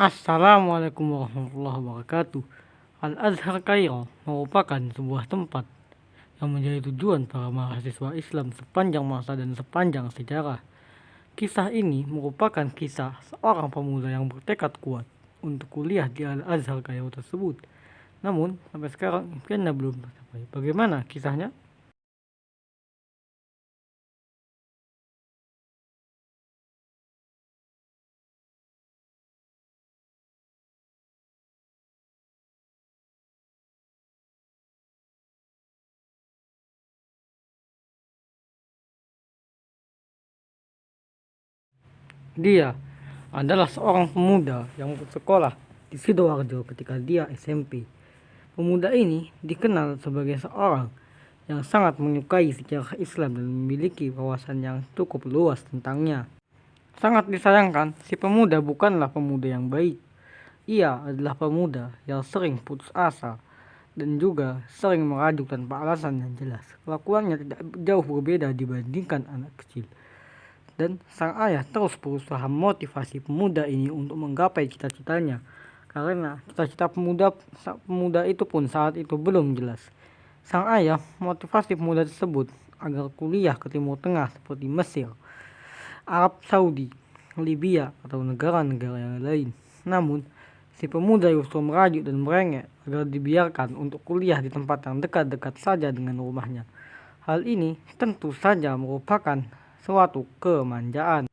Assalamualaikum warahmatullahi wabarakatuh. Al-Azhar Kairo merupakan sebuah tempat yang menjadi tujuan para mahasiswa Islam sepanjang masa dan sepanjang sejarah. Kisah ini merupakan kisah seorang pemuda yang bertekad kuat untuk kuliah di Al-Azhar Kairo tersebut. Namun, sampai sekarang impiannya belum tercapai. Bagaimana kisahnya? Dia adalah seorang pemuda yang bersekolah di Sidoarjo ketika dia SMP. Pemuda ini dikenal sebagai seorang yang sangat menyukai sejarah Islam dan memiliki wawasan yang cukup luas tentangnya. Sangat disayangkan, si pemuda bukanlah pemuda yang baik. Ia adalah pemuda yang sering putus asa dan juga sering merajuk tanpa alasan yang jelas. Kelakuannya tidak jauh berbeda dibandingkan anak kecil. Dan sang ayah terus berusaha memotivasi pemuda ini untuk menggapai cita-citanya. Karena cita-cita pemuda itu pun saat itu belum jelas. Sang ayah motivasi pemuda tersebut agar kuliah ke Timur Tengah seperti Mesir, Arab Saudi, Libya, atau negara-negara yang lain. Namun, si pemuda justru merajuk dan merengek agar dibiarkan untuk kuliah di tempat yang dekat-dekat saja dengan rumahnya. Hal ini tentu saja merupakan suatu kemanjaan.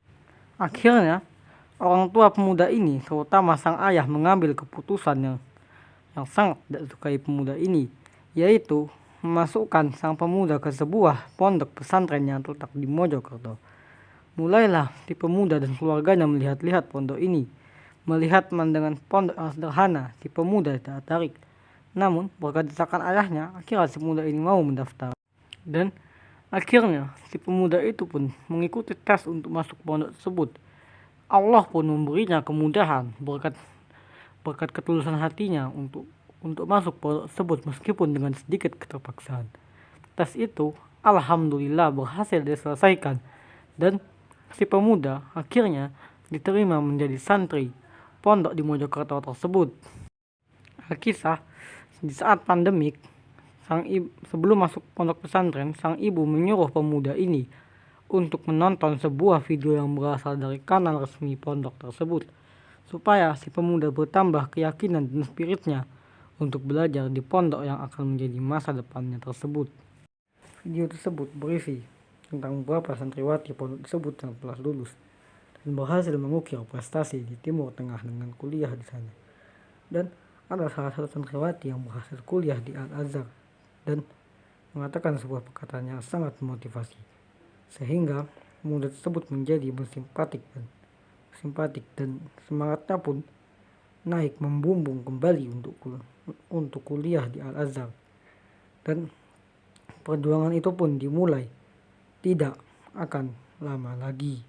Akhirnya, orang tua pemuda ini, terutama sang ayah, mengambil keputusan yang sangat tidak sukai pemuda ini, yaitu memasukkan sang pemuda ke sebuah pondok pesantren yang terletak di Mojokerto. Mulailah si pemuda dan keluarganya melihat-lihat pondok ini. Melihat pemandangan pondok yang sederhana, si pemuda tidak tertarik. Namun, berkat desakan ayahnya, akhirnya si pemuda ini mau mendaftar. Dan akhirnya, si pemuda itu pun mengikuti tes untuk masuk pondok tersebut. Allah pun memberinya kemudahan berkat ketulusan hatinya untuk masuk pondok tersebut meskipun dengan sedikit keterpaksaan. Tes itu alhamdulillah berhasil diselesaikan dan si pemuda akhirnya diterima menjadi santri pondok di Mojokerto tersebut. Alkisah, di saat pandemik, sebelum masuk pondok pesantren, sang ibu menyuruh pemuda ini untuk menonton sebuah video yang berasal dari kanal resmi pondok tersebut, supaya si pemuda bertambah keyakinan dan spiritnya untuk belajar di pondok yang akan menjadi masa depannya tersebut. Video tersebut berisi tentang beberapa santriwati pondok tersebut yang telah lulus dan berhasil mengukir prestasi di Timur Tengah dengan kuliah di sana. Dan ada salah satu santriwati yang berhasil kuliah di Al-Azhar dan mengatakan sebuah perkataan yang sangat memotivasi, sehingga pemuda tersebut menjadi simpatik dan semangatnya pun naik membumbung kembali untuk kuliah di Al-Azhar. Dan perjuangan itu pun dimulai tidak akan lama lagi.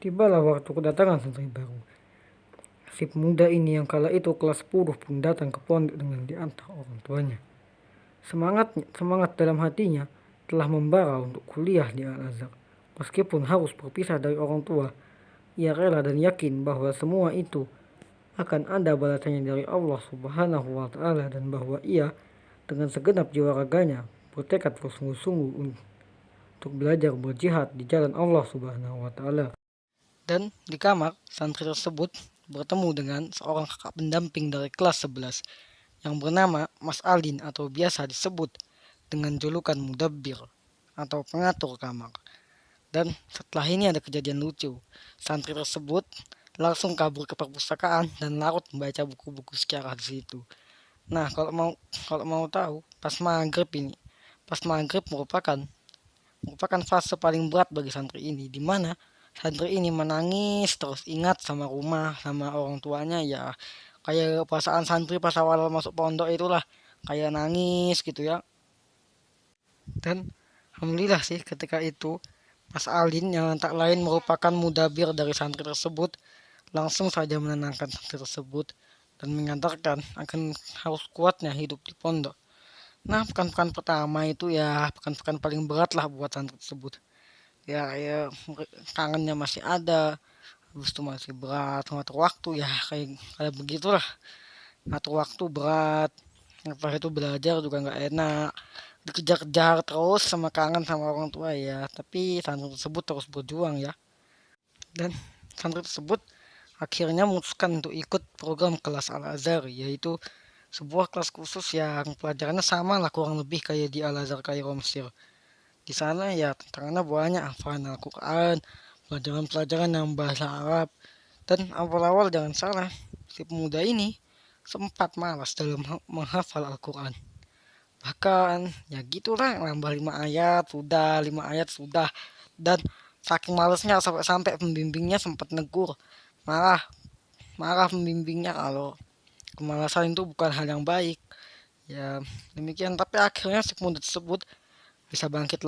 Tibalah waktu kedatangan santri baru. Si pemuda ini yang kala itu kelas 10 pun datang ke pondok dengan diantar orang tuanya. Semangat dalam hatinya telah membara untuk kuliah di Al-Azhar. Meskipun harus berpisah dari orang tua, ia rela dan yakin bahwa semua itu akan ada balasannya dari Allah Subhanahu wa Ta'ala, dan bahwa ia dengan segenap jiwa raganya bertekad bersungguh-sungguh untuk belajar berjihad di jalan Allah Subhanahu wa Ta'ala. Dan di kamar, santri tersebut bertemu dengan seorang kakak pendamping dari kelas 11 yang bernama Mas Aldin, atau biasa disebut dengan julukan Mudabbir atau pengatur kamar. Dan setelah ini ada kejadian lucu. Santri tersebut langsung kabur ke perpustakaan dan larut membaca buku-buku sejarah di situ. Nah, kalau mau tahu, pas maghrib merupakan fase paling berat bagi santri ini, di mana santri ini menangis terus, ingat sama rumah, sama orang tuanya. Ya, kayak perasaan santri pas awal masuk pondok itulah, kayak nangis gitu ya. Dan alhamdulillah sih ketika itu Mas Alin, yang tak lain merupakan mudabir dari santri tersebut, langsung saja menenangkan santri tersebut dan mengantarkan akan harus kuatnya hidup di pondok. Nah, pekan-pekan pertama itu ya pekan-pekan paling berat lah buat santri tersebut. Ya, kangennya masih ada, habis itu masih berat ngatur waktu ya, kayak kayak begitulah, ngatur waktu berat, apa itu belajar juga nggak enak, dikejar-kejar terus sama kangen sama orang tua ya, tapi santri tersebut terus berjuang ya, dan santri tersebut akhirnya memutuskan untuk ikut program kelas Al-Azhar, yaitu sebuah kelas khusus yang pelajarannya sama lah kurang lebih kayak di Al-Azhar Kairo Mesir. Di sana ya tantangannya banyak, hafalan Al-Quran, pelajaran-pelajaran yang bahasa Arab, dan awal-awal jangan salah, si pemuda ini sempat malas dalam menghafal Al-Quran. Bahkan ya gitulah, nambah 5 ayat sudah, dan saking malesnya sampai-sampai pembimbingnya sempat negur, marah marah pembimbingnya kalau kemalasan itu bukan hal yang baik. Ya demikian, tapi akhirnya si pemuda tersebut bisa bangkit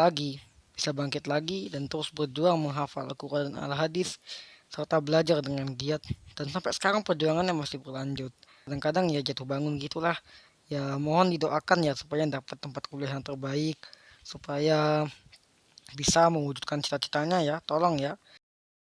lagi dan terus berjuang menghafal Al-Quran dan Al-Hadis serta belajar dengan giat, dan sampai sekarang perjuangannya masih berlanjut. Kadang-kadang ya jatuh bangun gitulah. Ya mohon didoakan ya supaya dapat tempat kuliah yang terbaik, supaya bisa mewujudkan cita-citanya ya. Tolong ya.